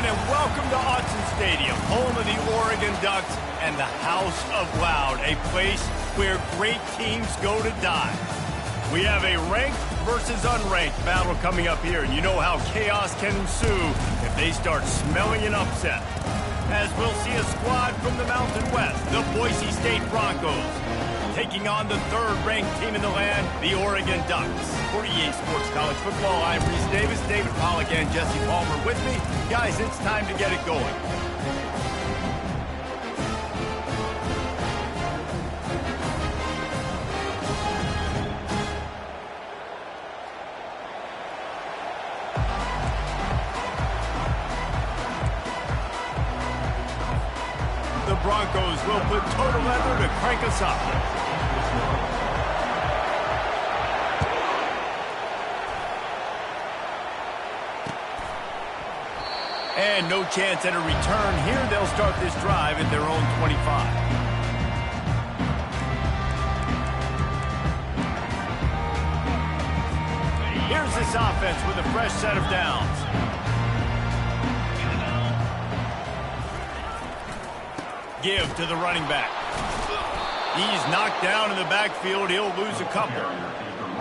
everyone, and welcome to Autzen Stadium, home of the Oregon Ducks and the House of Loud, a place where great teams go to die. We have a ranked versus unranked battle coming up here, and you know how chaos can ensue if they start smelling an upset. As we'll see a squad from the Mountain West, the Boise State Broncos, taking on the third-ranked team in the land, the Oregon Ducks. For EA Sports College Football, I'm Reese Davis, David Pollack, and Jesse Palmer with me. Guys, it's time to get it going. The Broncos will put total leather to crank us up. And no chance at a return here. They'll start this drive at their own 25. Here's this offense with a fresh set of downs. Give to the running back. He's knocked down in the backfield. He'll lose a couple.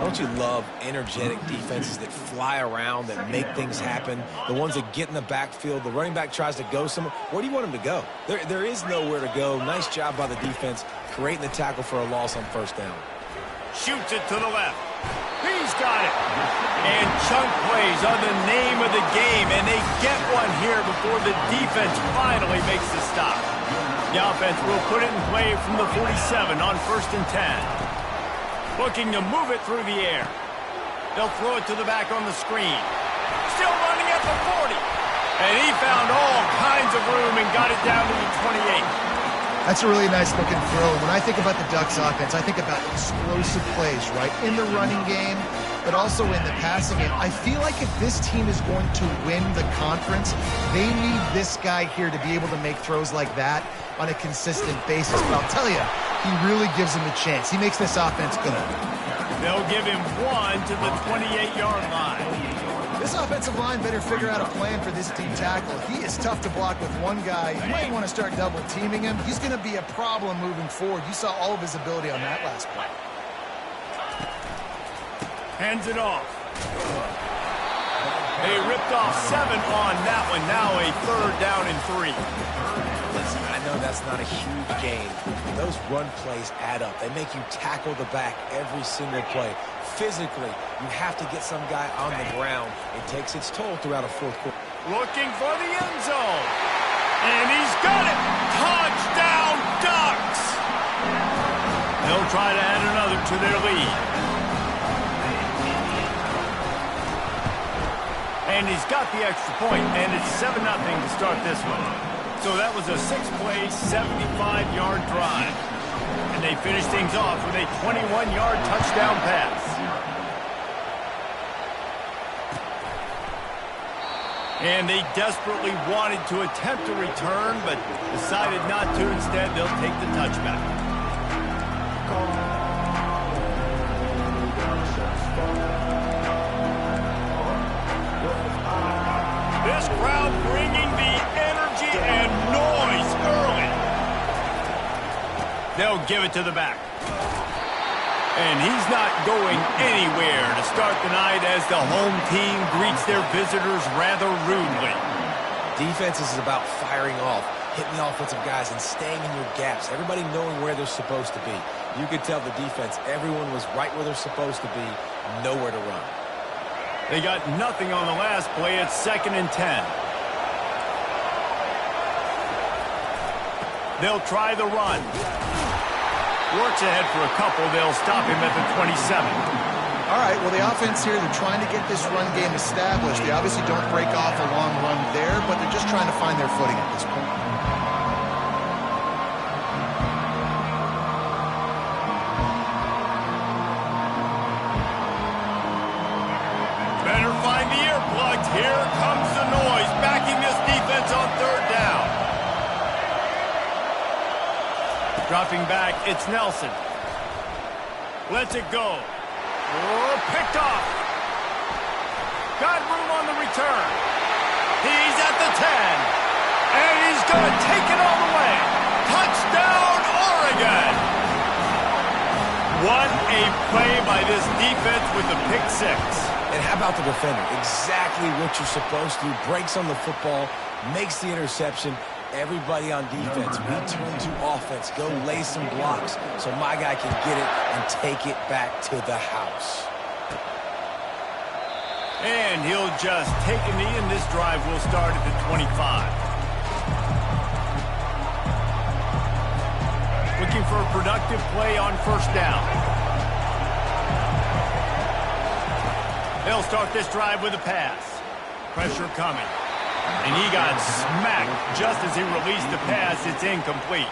Don't you love energetic defenses that fly around, that make things happen? The ones that get in the backfield, the running back tries to go somewhere. Where do you want him to go? There is nowhere to go. Nice job by the defense, creating the tackle for a loss on first down. Shoots it to the left. He's got it. And chunk plays are the name of the game, and they get one here before the defense finally makes the stop. The offense will put it in play from the 47 on 1st and 10. Looking to move it through the air. They'll throw it to the back on the screen. Still running at the 40. And he found all kinds of room and got it down to the 28. That's a really nice looking throw. When I think about the Ducks offense, I think about explosive plays, right? In the running game, but also in the passing game. I feel like if this team is going to win the conference, they need this guy here to be able to make throws like that on a consistent basis. But I'll tell you, he really gives him a chance. He makes this offense good. They'll give him one to the 28-yard line. This offensive line better figure out a plan for this deep tackle. He is tough to block with one guy. You might want to start double-teaming him. He's going to be a problem moving forward. You saw all of his ability on that last play. Hands it off. They ripped off 7 on that one. Now a 3rd down and 3. Listen, I know that's not a huge gain. Those run plays add up. They make you tackle the back every single play. Physically, you have to get some guy on the ground. It takes its toll throughout a fourth quarter. Looking for the end zone. And he's got it. Touchdown, Ducks. They'll try to add another to their lead. And he's got the extra point, and it's 7-0 to start this one. So that was a 6-play, 75-yard drive. And they finished things off with a 21-yard touchdown pass. And they desperately wanted to attempt a return, but decided not to. Instead, they'll take the touchback. This crowd bringing the energy and noise early. They'll give it to the back. And he's not going anywhere to start the night as the home team greets their visitors rather rudely. Defense is about firing off, hitting the offensive guys, and staying in your gaps. Everybody knowing where they're supposed to be. You could tell the defense, everyone was right where they're supposed to be, nowhere to run. They got nothing on the last play. It's 2nd and 10. They'll try the run. Works ahead for a couple. They'll stop him at the 27. All right, well, the offense here, they're trying to get this run game established. They obviously don't break off a long run there, but they're just trying to find their footing at this point. Better find the earplugs. Here comes the noise, backing this defense on 3rd down. Dropping back, it's Nelson. Lets it go. Oh, picked off. Got room on the return. He's at the 10. And he's going to take it all the way. Touchdown, Oregon. What a play by this defense with the pick six. And how about the defender? Exactly what you're supposed to do. Breaks on the football, makes the interception. Everybody on defense, we turn to offense. Go lay some blocks so my guy can get it and take it back to the house. And he'll just take a knee, and this drive will start at the 25. Looking for a productive play on first down. They'll start this drive with a pass. Pressure coming. And he got smacked just as he released the pass. It's incomplete.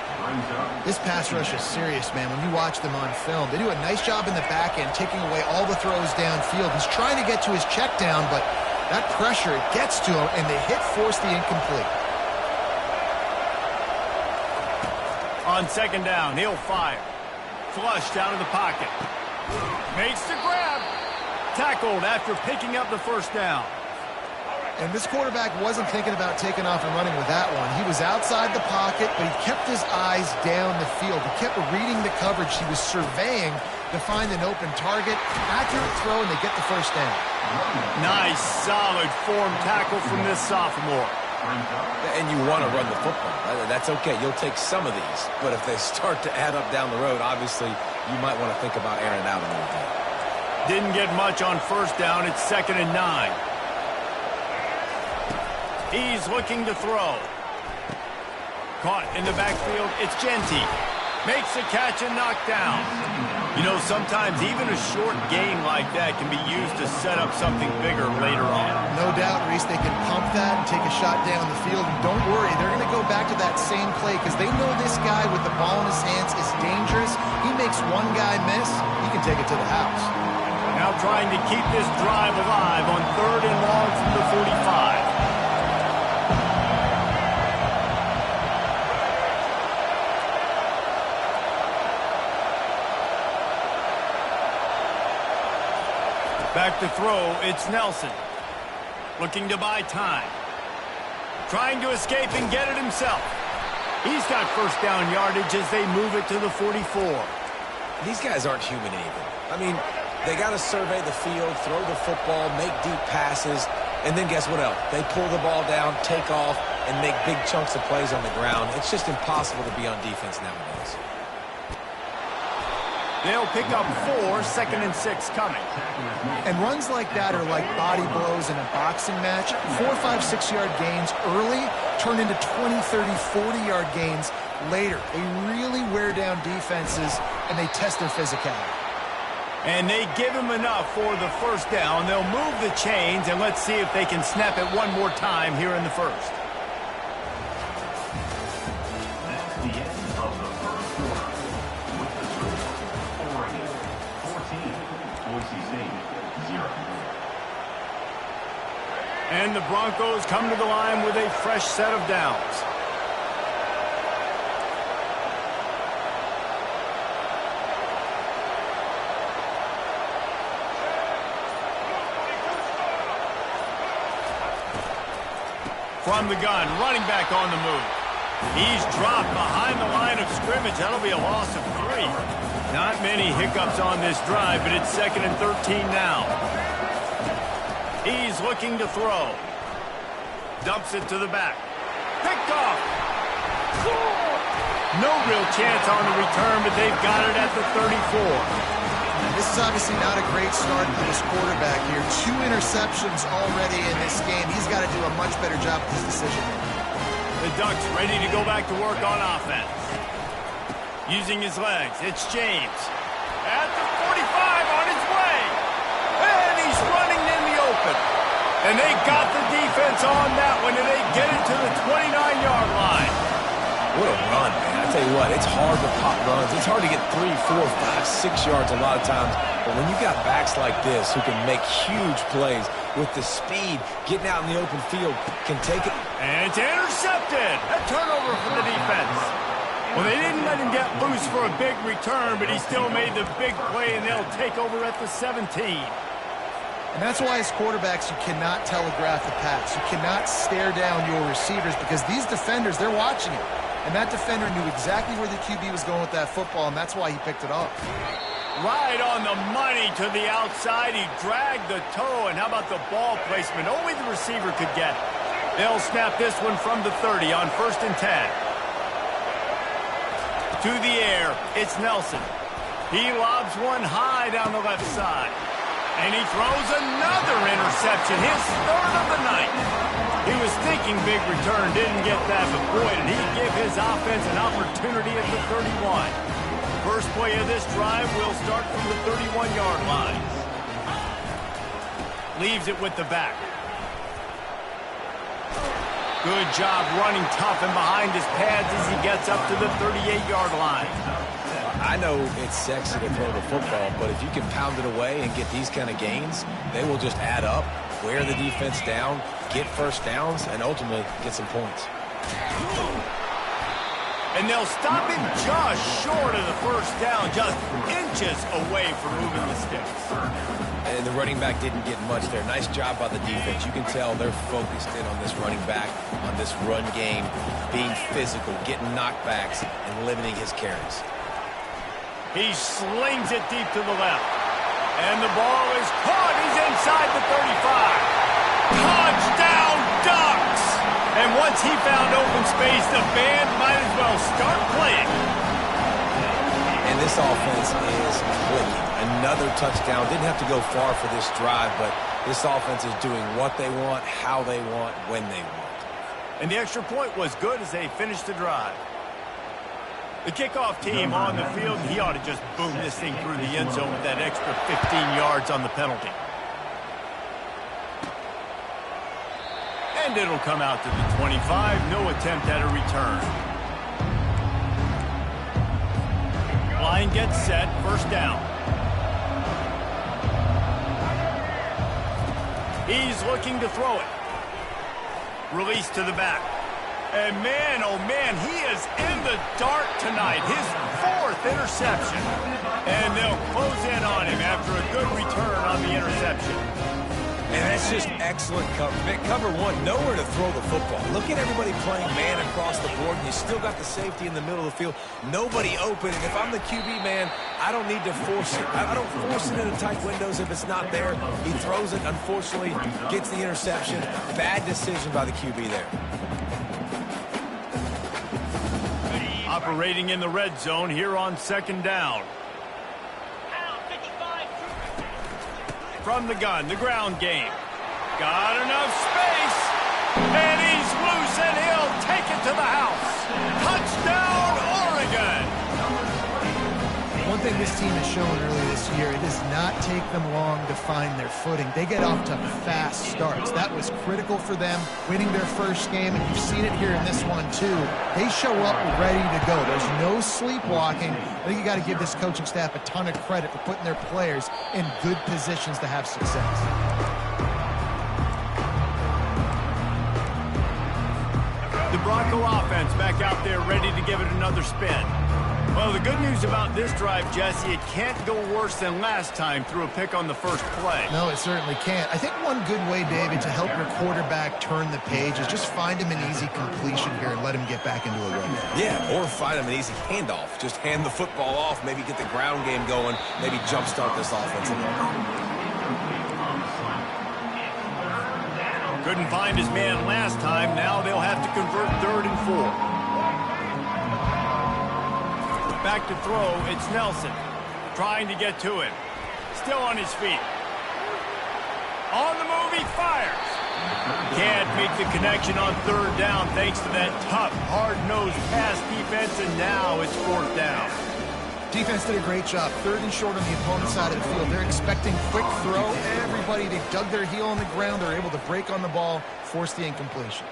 This pass rush is serious, man. When you watch them on film, they do a nice job in the back end, taking away all the throws downfield. He's trying to get to his check down, but that pressure, it gets to him, and the hit forced the incomplete. On second down, he'll fire. Flushed out of the pocket. Makes the grab. Tackled after picking up the first down. And this quarterback wasn't thinking about taking off and running with that one. He was outside the pocket, but he kept his eyes down the field. He kept reading the coverage. He was surveying to find an open target. Accurate throw, and they get the first down. Nice, solid form tackle from this sophomore. And you want to run the football. That's okay. You'll take some of these. But if they start to add up down the road, obviously, you might want to think about airing it out a little bit. Didn't get much on first down. It's 2nd and 9. He's looking to throw. Caught in the backfield. It's Genty. Makes the catch and knocked down. You know, sometimes even a short gain like that can be used to set up something bigger later on. No doubt, Reese, they can pump that and take a shot down the field. And don't worry, they're going to go back to that same play because they know this guy with the ball in his hands is dangerous. He makes one guy miss, he can take it to the house. Now trying to keep this drive alive on 3rd and long from the 45. Back to throw, it's Nelson. Looking to buy time. Trying to escape and get it himself. He's got first down yardage as they move it to the 44. These guys aren't human either. I mean, they got to survey the field, throw the football, make deep passes, and then guess what else? They pull the ball down, take off, and make big chunks of plays on the ground. It's just impossible to be on defense nowadays. They'll pick up 4, 2nd and 6 coming. And runs like that are like body blows in a boxing match. 4, 5, 6-yard gains early turn into 20, 30, 40-yard gains later. They really wear down defenses, and they test their physicality. And they give him enough for the first down. They'll move the chains, and let's see if they can snap it one more time here in the first. That's the end of the first quarter. With the score, Oregon 14, Boise State 0. And the Broncos come to the line with a fresh set of downs. From the gun, running back on the move. He's dropped behind the line of scrimmage. That'll be a loss of 3. Not many hiccups on this drive, but it's 2nd and 13 now. He's looking to throw. Dumps it to the back. Picked off. No real chance on the return, but they've got it at the 34. This is obviously not a great start for this quarterback here. 2 interceptions already in this game. He's got to do a much better job with this decision. The Ducks ready to go back to work on offense. Using his legs, it's James. At the 45 on his way. And he's running in the open. And they got the defense on that one, and they get it to the 29-yard line. What a run, man. I tell you what, it's hard to pop runs. It's hard to get 3, 4, 5, 6 yards a lot of times. But when you got backs like this who can make huge plays with the speed, getting out in the open field, can take it. And it's intercepted. A turnover for the defense. Well, they didn't let him get loose for a big return, but he still made the big play, and they'll take over at the 17. And that's why as quarterbacks, you cannot telegraph the pass. You cannot stare down your receivers because these defenders, they're watching it. And that defender knew exactly where the QB was going with that football, and that's why he picked it off. Right on the money to the outside. He dragged the toe, and how about the ball placement? Only the receiver could get it. They'll snap this one from the 30 on 1st and 10. To the air, it's Nelson. He lobs one high down the left side. And he throws another interception, his 3rd of the night. He was thinking big return, didn't get that, but boy, did he give his offense an opportunity at the 31. First play of this drive will start from the 31-yard line. Leaves it with the back. Good job running tough and behind his pads as he gets up to the 38-yard line. I know it's sexy to throw the football, but if you can pound it away and get these kind of gains, they will just add up, wear the defense down, get first downs, and ultimately get some points. And they'll stop him just short of the first down, just inches away from moving the sticks. And the running back didn't get much there. Nice job by the defense. You can tell they're focused in on this running back, on this run game, being physical, getting knockbacks, and limiting his carries. He slings it deep to the left. And the ball is caught. He's inside the 35. Touchdown, Ducks! And once he found open space, the band might as well start playing. And this offense is clicking. Another touchdown. Didn't have to go far for this drive, but this offense is doing what they want, how they want, when they want. And the extra point was good as they finished the drive. The kickoff team on the field, he ought to just boom this thing through the end zone with that extra 15 yards on the penalty. And it'll come out to the 25. No attempt at a return. Line gets set. First down. He's looking to throw it. Release to the back. And man, oh man, he is in the dark tonight. His 4th interception. And they'll close in on him after a good return on the interception. And that's just excellent cover. Cover one, nowhere to throw the football. Look at everybody playing man across the board, and you still got the safety in the middle of the field. Nobody open. And if I'm the QB, man, I don't need to force it. I don't force it into tight windows if it's not there. He throws it, unfortunately, gets the interception. Bad decision by the QB there. Operating in the red zone here on 2nd down. From the gun, the ground game. Got enough space. And he's loose, and he'll take it to the house. Touchdown, Oregon. One thing this team has shown early this year, it does not take them long to find their footing. They get off to fast starts. That was critical for them, winning their first game, and you've seen it here in this one too. They show up ready to go. There's no sleepwalking. I think you got to give this coaching staff a ton of credit for putting their players in good positions to have success. The Bronco offense back out there ready to give it another spin. Well, the good news about this drive, Jesse, it can't go worse than last time through a pick on the first play. No, it certainly can't. I think one good way, David, to help your quarterback turn the page is just find him an easy completion here and let him get back into a rhythm. Yeah, or find him an easy handoff. Just hand the football off, maybe get the ground game going, maybe jumpstart this offense a little bit. Couldn't find his man last time. Now they'll have to convert 3rd and 4. Back to throw, it's Nelson. Trying to get to him. Still on his feet. On the move, he fires. Can't make the connection on 3rd down thanks to that tough, hard-nosed pass defense, and now it's 4th down. Defense did a great job. 3rd and short on the opponent's side of the field. They're expecting quick throw. Everybody, they dug their heel on the ground. They're able to break on the ball, force the incompletion.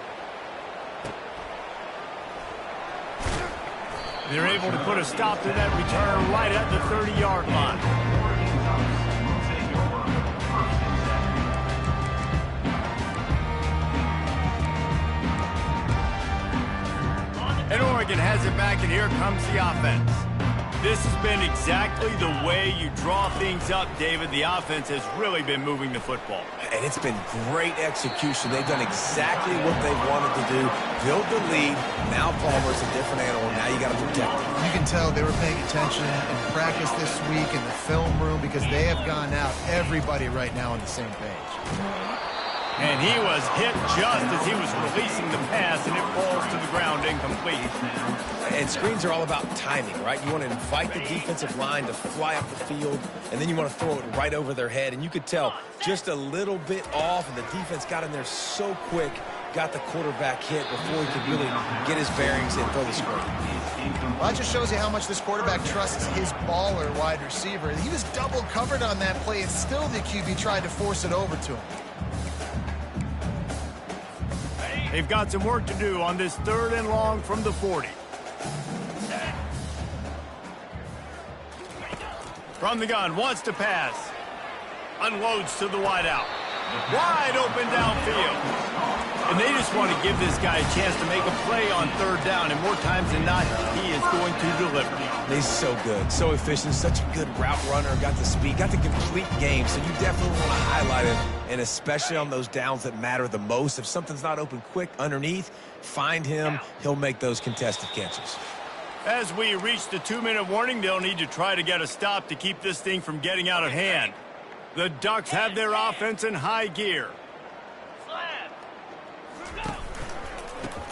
They're able to put a stop to that return right at the 30-yard line. And Oregon has it back, and here comes the offense. This has been exactly the way you draw things up, David. The offense has really been moving the football. And it's been great execution. They've done exactly what they wanted to do. Build the lead. Now Palmer's a different animal. Now you got to protect him. You can tell they were paying attention in practice this week in the film room because they have gone out, everybody right now on the same page. And he was hit just as he was releasing the pass, and it falls to the ground incomplete. And screens are all about timing, right? You want to invite the defensive line to fly up the field, and then you want to throw it right over their head. And you could tell just a little bit off, and the defense got in there so quick, got the quarterback hit before he could really get his bearings and throw the screen. Well, that just shows you how much this quarterback trusts his baller wide receiver. He was double covered on that play, and still the QB tried to force it over to him. They've got some work to do on this 3rd and long from the 40. From the gun, wants to pass. Unloads to the wideout. Wide open downfield. And they just want to give this guy a chance to make a play on 3rd down, and more times than not, he is going to deliver. He's so good, so efficient, such a good route runner, got the speed, got the complete game, so you definitely want to highlight him, and especially on those downs that matter the most. If something's not open quick underneath, find him, he'll make those contested catches. As we reach the 2-minute warning, they'll need to try to get a stop to keep this thing from getting out of hand. The Ducks have their offense in high gear.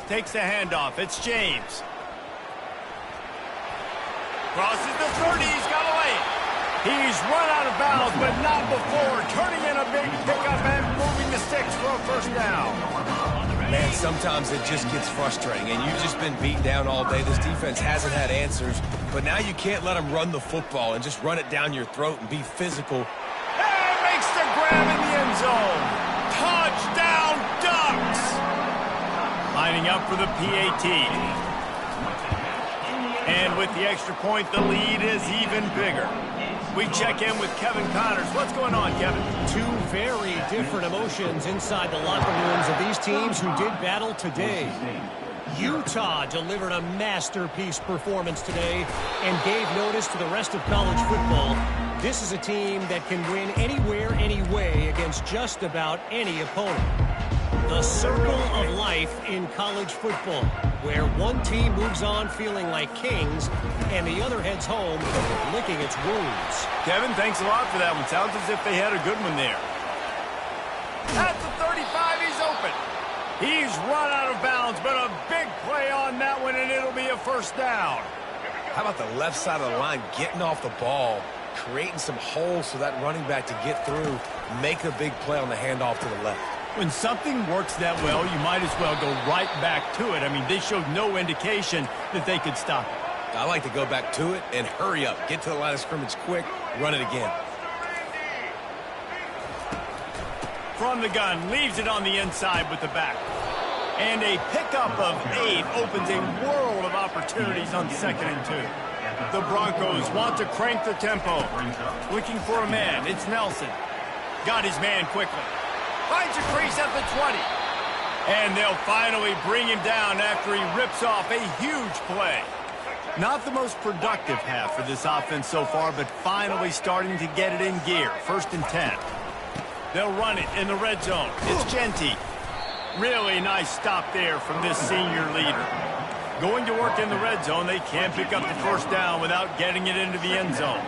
Takes the handoff. It's James. Crosses the 30. He's got away. He's run out of bounds, but not before. Turning in a big pickup and moving the sticks for a 1st down. Man, sometimes it just gets frustrating, and you've just been beat down all day. This defense hasn't had answers, but now you can't let them run the football and just run it down your throat and be physical. And makes the grab in the end zone. Touchdown, Ducks! Lining up for the PAT. And with the extra point, the lead is even bigger. We check in with Kevin Connors. What's going on, Kevin? 2 very different emotions inside the locker rooms of these teams who did battle today. Utah delivered a masterpiece performance today and gave notice to the rest of college football. This is a team that can win anywhere, anyway against just about any opponent. The circle of life in college football, where one team moves on feeling like kings and the other heads home licking its wounds. Kevin, thanks a lot for that one. Sounds as if they had a good one there. At the 35, he's open. He's run out of bounds, but a big play on that one, and it'll be a 1st down. How about the left side of the line getting off the ball, creating some holes for that running back to get through, make a big play on the handoff to the left. When something works that well, you might as well go right back to it. I mean, they showed no indication that they could stop it. I like to go back to it and hurry up. Get to the line of scrimmage quick, run it again. From the gun, leaves it on the inside with the back. And a pickup of 8 opens a world of opportunities on 2nd and 2. The Broncos want to crank the tempo. Looking for a man. It's Nelson. Got his man quickly. Finds a crease at the 20. And they'll finally bring him down after he rips off a huge play. Not the most productive half for this offense so far, but finally starting to get it in gear. 1st and 10. They'll run it in the red zone. It's Genty. Really nice stop there from this senior leader. Going to work in the red zone, they can't pick up the 1st down without getting it into the end zone.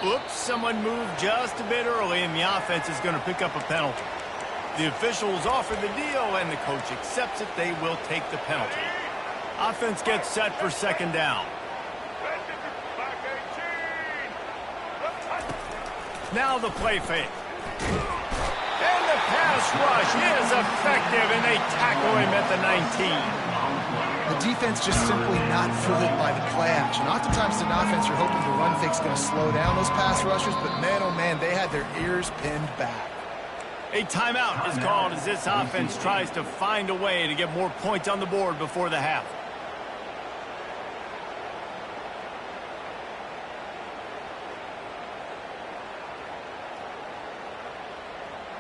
Oops, someone moved just a bit early, and the offense is going to pick up a penalty. The officials offer the deal, and the coach accepts it. They will take the penalty. Offense gets set for 2nd down. Now the play fake. And the pass rush is effective, and they tackle him at the 19. The defense just simply not fooled by the play action. Oftentimes, an offense, you're hoping the run fake's going to slow down those pass rushers, but man, oh man, they had their ears pinned back. A timeout is called as this offense tries to find a way to get more points on the board before the half.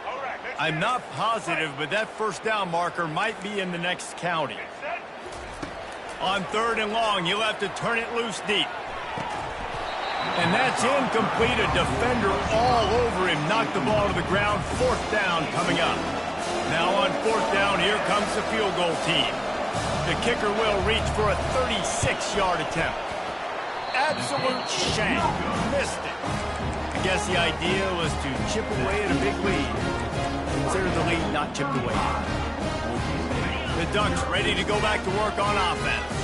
All right, let's I'm not positive, but that first down marker might be in the next county. On 3rd and long, you'll have to turn it loose deep. And that's incomplete. A defender all over him. Knocked the ball to the ground. 4th down coming up. Now on 4th down, here comes the field goal team. The kicker will reach for a 36-yard attempt. Absolute shank. Missed it. I guess the idea was to chip away at a big lead. Consider the lead not chipped away. The Ducks ready to go back to work on offense.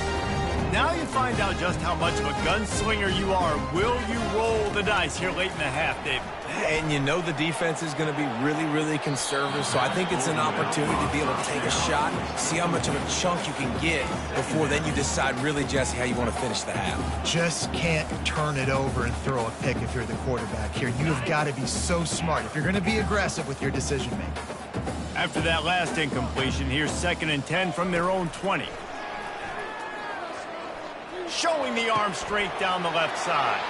Now you find out just how much of a gunslinger you are. Will you roll the dice here late in the half, Dave? And you know the defense is going to be really, really conservative, so I think it's an opportunity to be able to take a shot, see how much of a chunk you can get before then you decide really, Jesse, how you want to finish the half. Just can't turn it over and throw a pick if you're the quarterback here. You've got to be so smart if you're going to be aggressive with your decision-making. After that last incompletion, here's 2nd and 10 from their own 20. Showing the arm strength down the left side.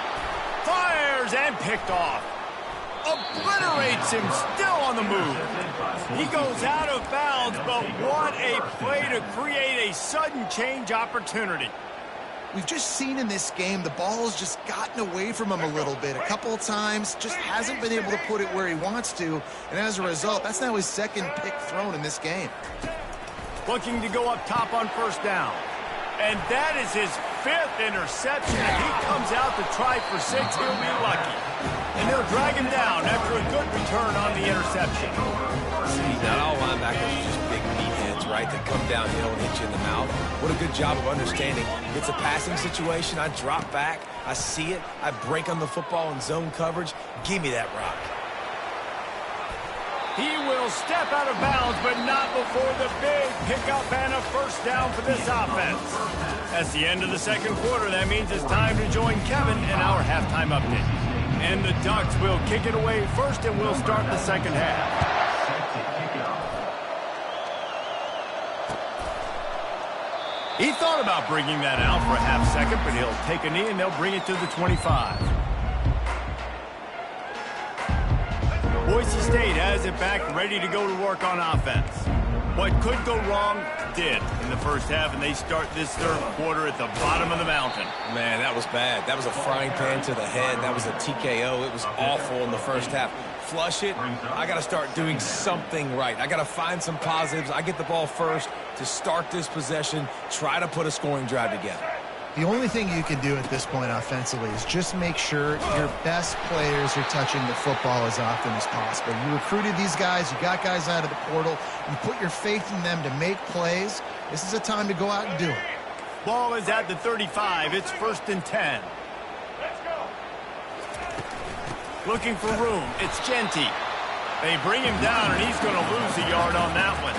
Fires and picked off. Obliterates him, still on the move. He goes out of bounds, but what a play to create a sudden change opportunity. We've just seen in this game the ball has just gotten away from him a little bit. A couple of times, just hasn't been able to put it where he wants to. And as a result, that's now his 2nd pick thrown in this game. Looking to go up top on 1st down. And that is his 5th interception. If he comes out to try for 6, he'll be lucky. And they'll drag him down after a good return on the interception. See, not all linebackers are just big meatheads, right, that come downhill and hit you in the mouth. What a good job of understanding. It's a passing situation. I drop back. I see it. I break on the football in zone coverage. Give me that rock. He will step out of bounds, but not before the big pickup and a 1st down for this offense. That's the end of the 2nd quarter. That means it's time to join Kevin in our halftime update. And the Ducks will kick it away first, and we'll start the 2nd half. He thought about bringing that out for a half second, but he'll take a knee, and they'll bring it to the 25. Boise State has it back, ready to go to work on offense. What could go wrong did in the first half, and they start this 3rd quarter at the bottom of the mountain. Man, that was bad. That was a frying pan to the head. That was a TKO. It was awful in the first half. Flush it. I got to start doing something right. I got to find some positives. I get the ball first to start this possession, try to put a scoring drive together. The only thing you can do at this point offensively is just make sure your best players are touching the football as often as possible. You recruited these guys. You got guys out of the portal. You put your faith in them to make plays. This is a time to go out and do it. Ball is at the 35. It's 1st and 10. Looking for room. It's Genty. They bring him down, and he's going to lose a yard on that one.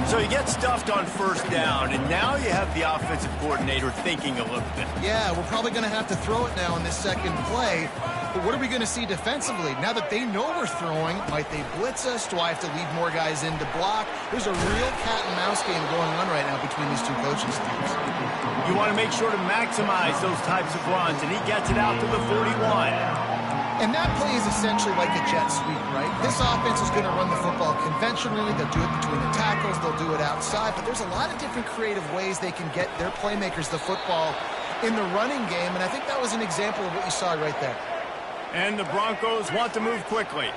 So he gets stuffed on 1st down, and now you have the offensive coordinator thinking a little bit. Yeah, we're probably going to have to throw it now in this 2nd play. But what are we going to see defensively? Now that they know we're throwing, might they blitz us? Do I have to leave more guys in to block? There's a real cat and mouse game going on right now between these two coaching teams. You want to make sure to maximize those types of runs, and he gets it out to the 41. And that play is essentially like a jet sweep, right? This offense is going to run the football conventionally. They'll do it between the tackles. They'll do it outside. But there's a lot of different creative ways they can get their playmakers the football in the running game. And I think that was an example of what you saw right there. And the Broncos want to move quickly.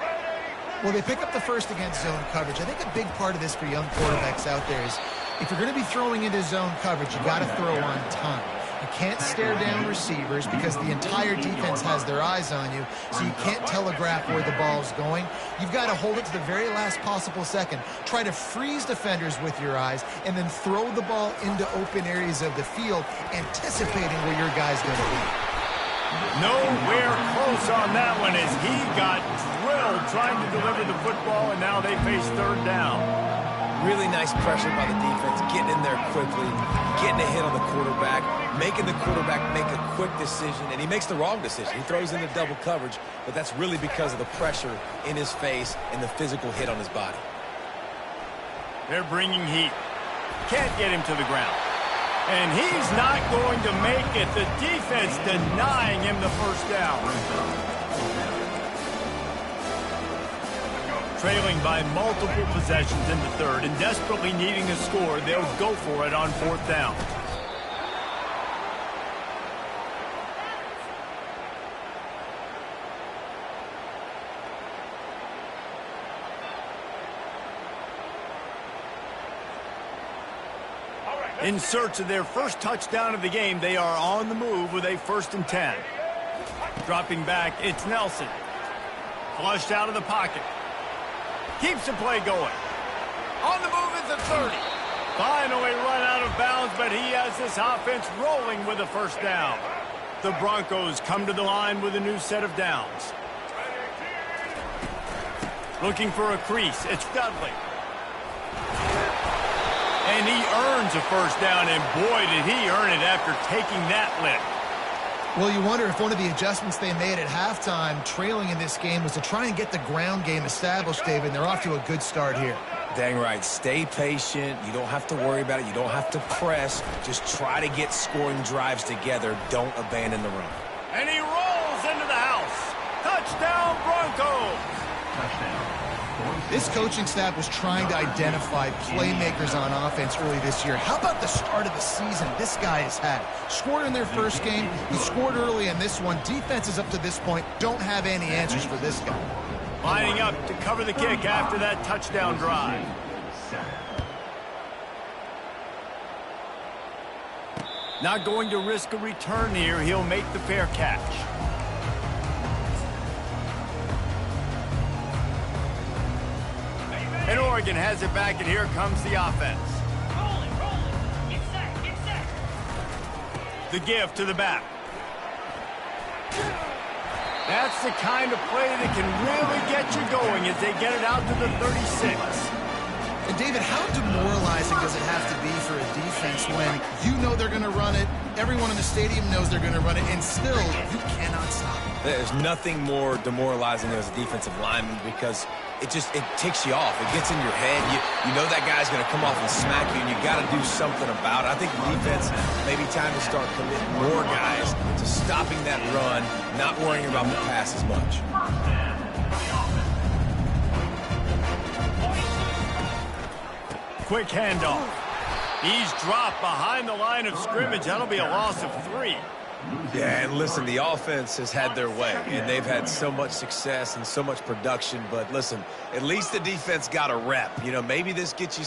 Well, they pick up the 1st against zone coverage. I think a big part of this for young quarterbacks out there is if you're going to be throwing into zone coverage, you got to throw on time. You can't stare down receivers because the entire defense has their eyes on you, so you can't telegraph where the ball is going. You've got to hold it to the very last possible second. Try to freeze defenders with your eyes, and then throw the ball into open areas of the field, anticipating where your guy's going to be. Nowhere close on that one as he got drilled trying to deliver the football, and now they face 3rd down. Really nice pressure by the defense, getting in there quickly, getting a hit on the quarterback, making the quarterback make a quick decision, and he makes the wrong decision. He throws into double coverage, but that's really because of the pressure in his face and the physical hit on his body. They're bringing heat. Can't get him to the ground. And he's not going to make it. The defense denying him the 1st down. Trailing by multiple possessions in the third and desperately needing a score, they'll go for it on fourth down. In search of their first touchdown of the game, they are on the move with a 1st and 10. Dropping back, it's Nelson. Flushed out of the pocket. Keeps the play going. On the move is the 30. Finally run out of bounds, but he has this offense rolling with a 1st down. The Broncos come to the line with a new set of downs. Looking for a crease, it's Dudley. And he earns a 1st down, and boy, did he earn it after taking that lick. Well, you wonder if one of the adjustments they made at halftime, trailing in this game, was to try and get the ground game established, David, and they're off to a good start here. Dang right. Stay patient. You don't have to worry about it. You don't have to press. Just try to get scoring drives together. Don't abandon the run. And he rolls into the house. Touchdown, Broncos! Touchdown. This coaching staff was trying to identify playmakers on offense early this year. How about the start of the season this guy has had? Scored in their first game. He scored early in this one. Defenses up to this point don't have any answers for this guy. Lining up to cover the kick after that touchdown drive. Not going to risk a return here. He'll make the fair catch. And Oregon has it back, and here comes the offense. Get set. The give to the back. That's the kind of play that can really get you going as they get it out to the 36. And David, how demoralizing does it have to be for a defense when you know they're going to run it, everyone in the stadium knows they're going to run it, and still you cannot stop it? There's nothing more demoralizing as a defensive lineman because it ticks you off. It gets in your head. You know that guy's going to come off and smack you, and you got to do something about it. I think the defense, maybe time to start committing more guys to stopping that run, not worrying about the pass as much. Quick handoff. He's dropped behind the line of scrimmage. That'll be a loss of 3. Yeah, and listen, the offense has had their way, and they've had so much success and so much production. But listen, at least the defense got a rep. You know, maybe this gets you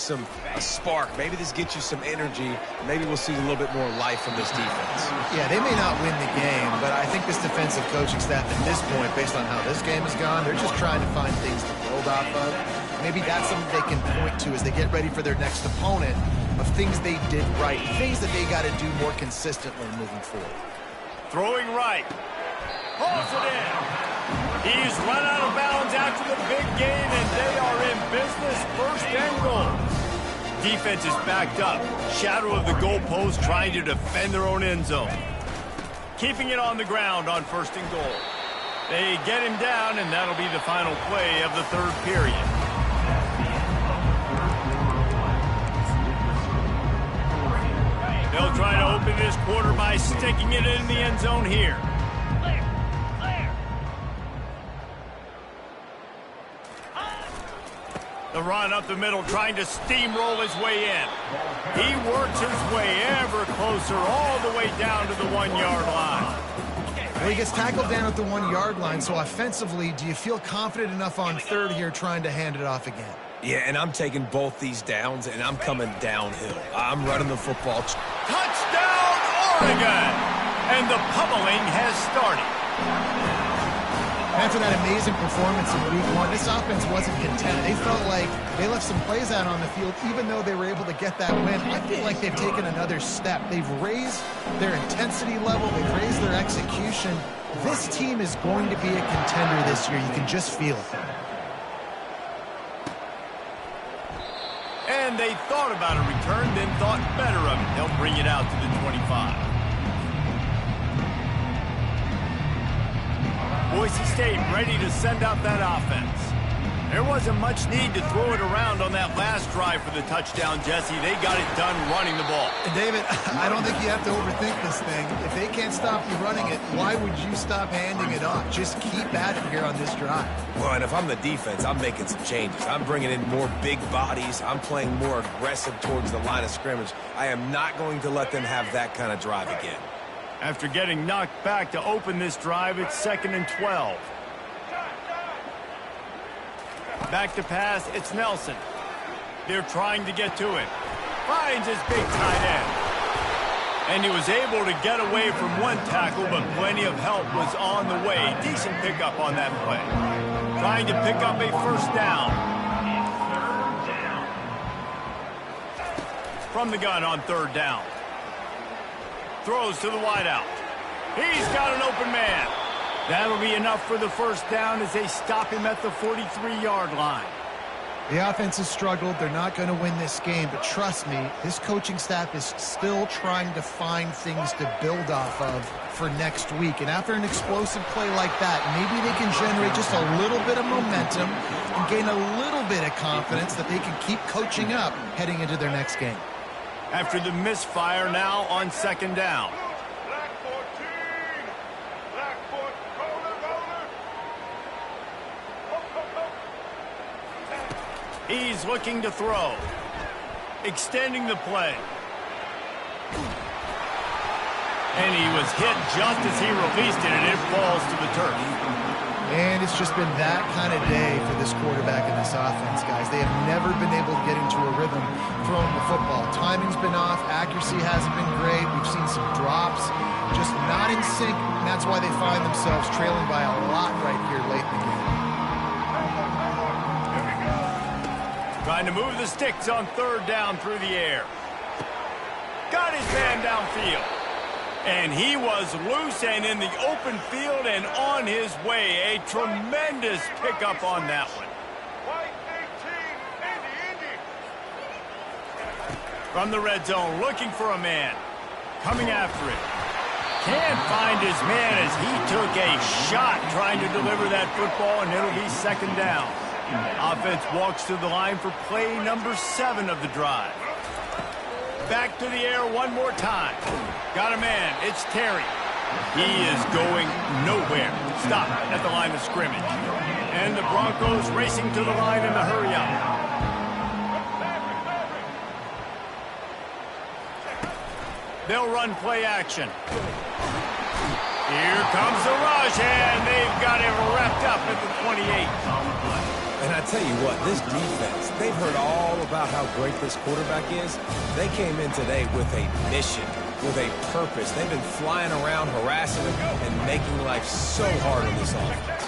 a spark. Maybe this gets you some energy. Maybe we'll see a little bit more life from this defense. Yeah, they may not win the game, but I think this defensive coaching staff at this point, based on how this game has gone, they're just trying to find things to build off of. Maybe that's something they can point to as they get ready for their next opponent, of things they did right, things that they got to do more consistently moving forward. Throwing right. Pulls it in. He's run out of bounds after the big gain, and they are in business, 1st and goal. Defense is backed up. Shadow of the goalpost trying to defend their own end zone. Keeping it on the ground on 1st and goal. They get him down, and that'll be the final play of the 3rd period. They'll try to open this quarter by sticking it in the end zone here. Clear. The run up the middle, trying to steamroll his way in. He works his way ever closer, all the way down to the 1-yard line. Well, he gets tackled down at the 1-yard line, so offensively, do you feel confident enough on 3rd here trying to hand it off again? Yeah, and I'm taking both these downs, and I'm coming downhill. I'm running the football. Touchdown, Oregon! And the pummeling has started. After that amazing performance in Week 1, this offense wasn't content. They felt like they left some plays out on the field, even though they were able to get that win. I feel like they've taken another step. They've raised their intensity level. They've raised their execution. This team is going to be a contender this year. You can just feel it. And they thought about a return, then thought better of it. They'll bring it out to the 25. Boise State ready to send out that offense. There wasn't much need to throw it around on that last drive for the touchdown, Jesse. They got it done running the ball. And David, I don't think you have to overthink this thing. If they can't stop you running it, why would you stop handing it off? Just keep at it here on this drive. Well, and if I'm the defense, I'm making some changes. I'm bringing in more big bodies. I'm playing more aggressive towards the line of scrimmage. I am not going to let them have that kind of drive again. After getting knocked back to open this drive, it's 2nd and 12. Back to pass, it's Nelson. They're trying to get to it. Finds his big tight end. And he was able to get away from one tackle, but plenty of help was on the way. Decent pickup on that play. Trying to pick up a first down. From the gun on 3rd down. Throws to the wideout. He's got an open man. That'll be enough for the first down as they stop him at the 43-yard line. The offense has struggled. They're not going to win this game, but trust me, this coaching staff is still trying to find things to build off of for next week. And after an explosive play like that, maybe they can generate just a little bit of momentum and gain a little bit of confidence that they can keep coaching up heading into their next game. After the misfire, now on 2nd down. He's looking to throw. Extending the play. And he was hit just as he released it, and it falls to the turf. And it's just been that kind of day for this quarterback and this offense, guys. They have never been able to get into a rhythm throwing the football. Timing's been off. Accuracy hasn't been great. We've seen some drops. Just not in sync, and that's why they find themselves trailing by a lot right here late in the game. Trying to move the sticks on 3rd down through the air. Got his man downfield. And he was loose and in the open field and on his way. A tremendous pickup on that one. From the red zone, looking for a man. Coming after it. Can't find his man as he took a shot trying to deliver that football, and it'll be 2nd down. Offense walks to the line for play number 7 of the drive. Back to the air one more time. Got a man. It's Terry. He is going nowhere. Stop at the line of scrimmage. And the Broncos racing to the line in the hurry-up. They'll run play action. Here comes the rush, and they've got it wrapped up at the 28. And I tell you what, this defense, they've heard all about how great this quarterback is. They came in today with a mission, with a purpose. They've been flying around, harassing him, and making life so hard on this offense.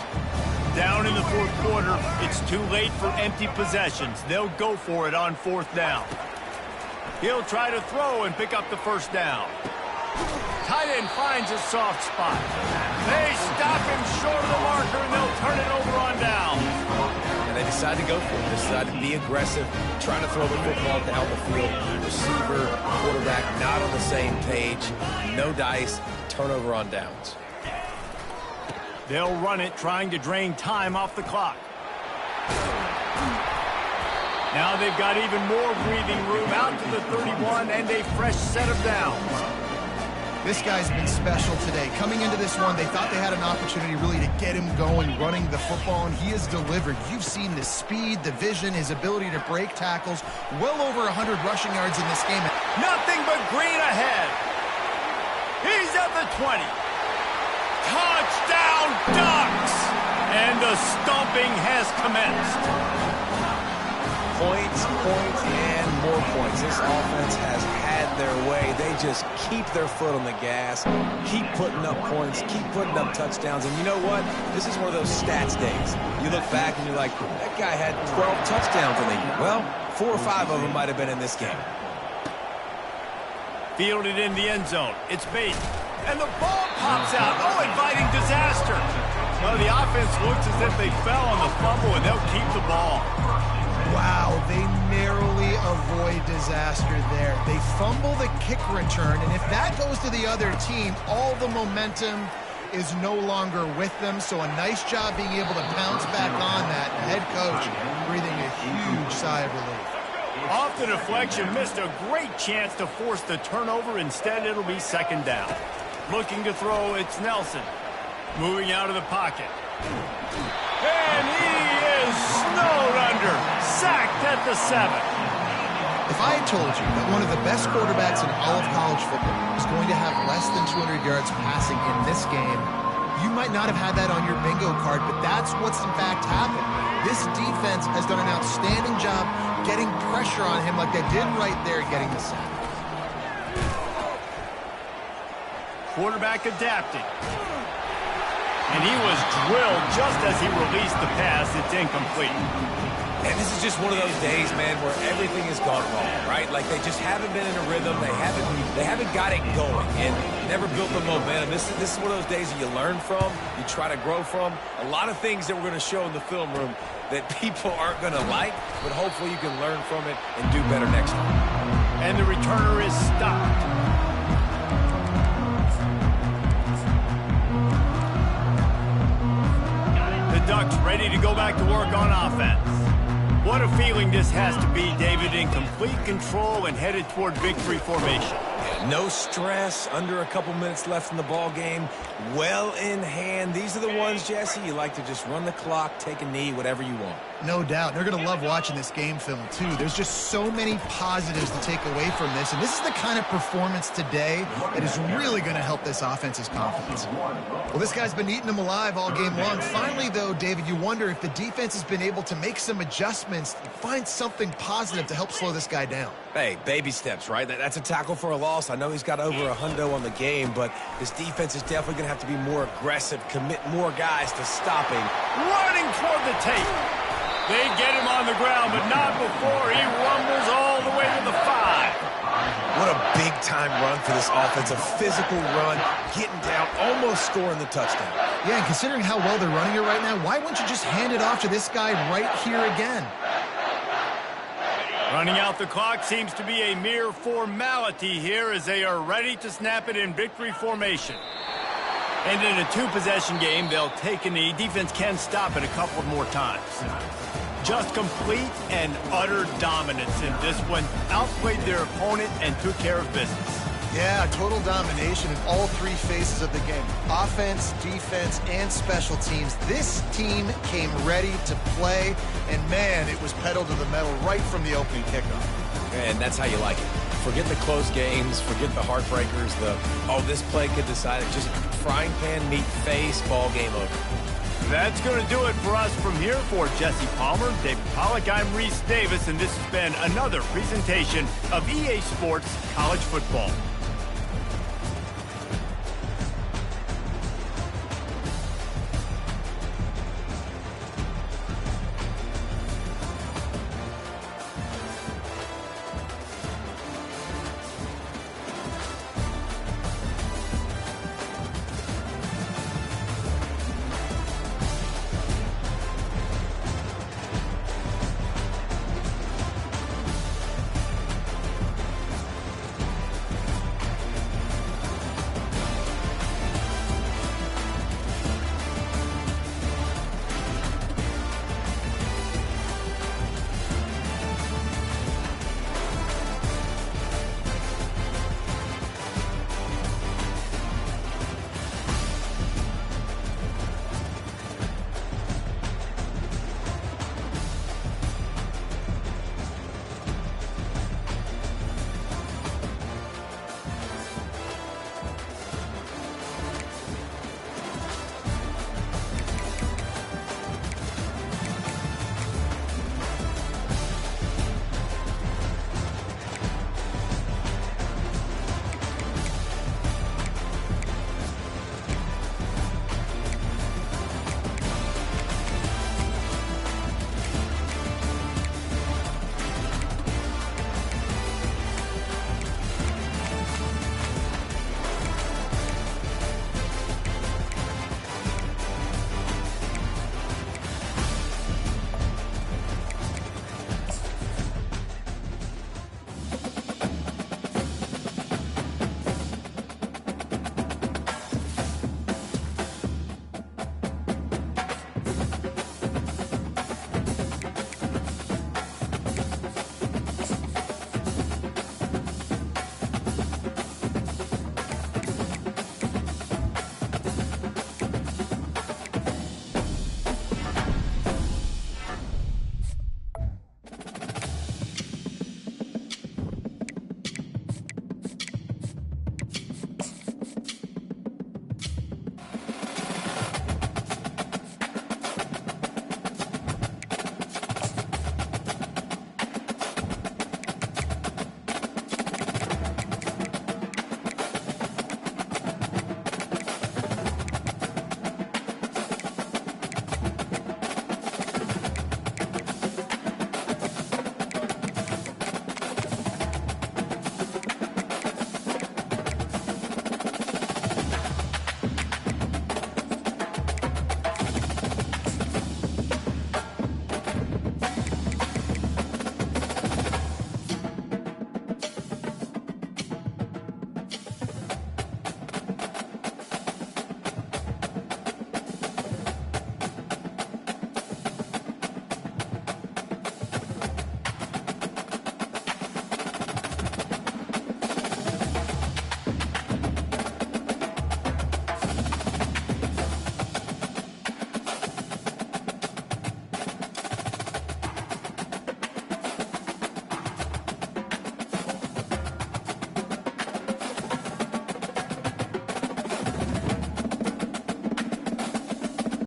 Down in the 4th quarter, it's too late for empty possessions. They'll go for it on 4th down. He'll try to throw and pick up the first down. Tight end finds a soft spot. They stop him short of the marker, and they'll turn it over on down. And they decide to go for it. They decide to be aggressive, trying to throw the football down the field. Receiver, quarterback, not on the same page. No dice, turnover on downs. They'll run it, trying to drain time off the clock. Now they've got even more breathing room out to the 31 and a fresh set of downs. This guy's been special today. Coming into this one, they thought they had an opportunity really to get him going, running the football, and he has delivered. You've seen the speed, the vision, his ability to break tackles. Well over 100 rushing yards in this game. Nothing but green ahead. He's at the 20. Touchdown, Ducks! And the stomping has commenced. Points, and more points. This offense has had their way. They just keep their foot on the gas, keep putting up points, keep putting up touchdowns. And you know what? This is one of those stats days. You look back and you're like, that guy had 12 touchdowns in the year. Well, 4 or 5 of them might have been in this game. Fielded in the end zone. It's Bates. And the ball pops out. Oh, inviting disaster. Well, the offense looks as if they fell on the fumble, and they'll keep the ball. Wow, they narrowly avoid disaster there. They fumble the kick return, and if that goes to the other team, all the momentum is no longer with them, so a nice job being able to bounce back on that. The head coach breathing a huge sigh of relief. Off the deflection, missed a great chance to force the turnover. Instead, it'll be second down. Looking to throw, it's Nelson. Moving out of the pocket. And he is snowed under. Sacked at the 7. If I had told you that one of the best quarterbacks in all of college football was going to have less than 200 yards passing in this game, you might not have had that on your bingo card, but that's what's in fact happened. This defense has done an outstanding job getting pressure on him like they did right there, getting the sack. Quarterback adapted. And he was drilled just as he released the pass. It's incomplete. And this is just one of those days, man, where everything has gone wrong, right? Like they just haven't been in a rhythm. They haven't got it going and never built the momentum. This is one of those days that you learn from, you try to grow from. A lot of things that we're going to show in the film room that people aren't going to like, but hopefully you can learn from it and do better next time. And the returner is stopped. The Ducks ready to go back to work on offense. What a feeling this has to be, David, in complete control and headed toward victory formation. Yeah, no stress, under a couple minutes left in the ball game, well in hand. These are the ones, Jesse, you like to just run the clock, take a knee, whatever you want. No doubt. They're going to love watching this game film, too. There's just so many positives to take away from this, and this is the kind of performance today that is really going to help this offense's confidence. Well, this guy's been eating them alive all game long. Finally, though, David, you wonder if the defense has been able to make some adjustments, find something positive to help slow this guy down. Hey, baby steps, right? That's a tackle for a loss. I know he's got over $100 on the game, but this defense is definitely going to have to be more aggressive, commit more guys to stopping. Running toward the tape. They get him on the ground, but not before he rumbles all the way to the 5. What a big-time run for this offense. A physical run, getting down, almost scoring the touchdown. Yeah, and considering how well they're running it right now, why wouldn't you just hand it off to this guy right here again? Running out the clock seems to be a mere formality here as they are ready to snap it in victory formation. And in a two-possession game, they'll take a knee. Defense can stop it a couple more times. Just complete and utter dominance in this one. Outplayed their opponent and took care of business. Yeah, total domination in all three phases of the game. Offense, defense, and special teams. This team came ready to play, and man, it was pedal to the metal right from the opening kickoff. And that's how you like it. Forget the close games, forget the heartbreakers, this play could decide it. Just frying pan, meat face, ball game over. That's going to do it for us from here. For Jesse Palmer, David Pollack, I'm Reese Davis, and this has been another presentation of EA Sports College Football.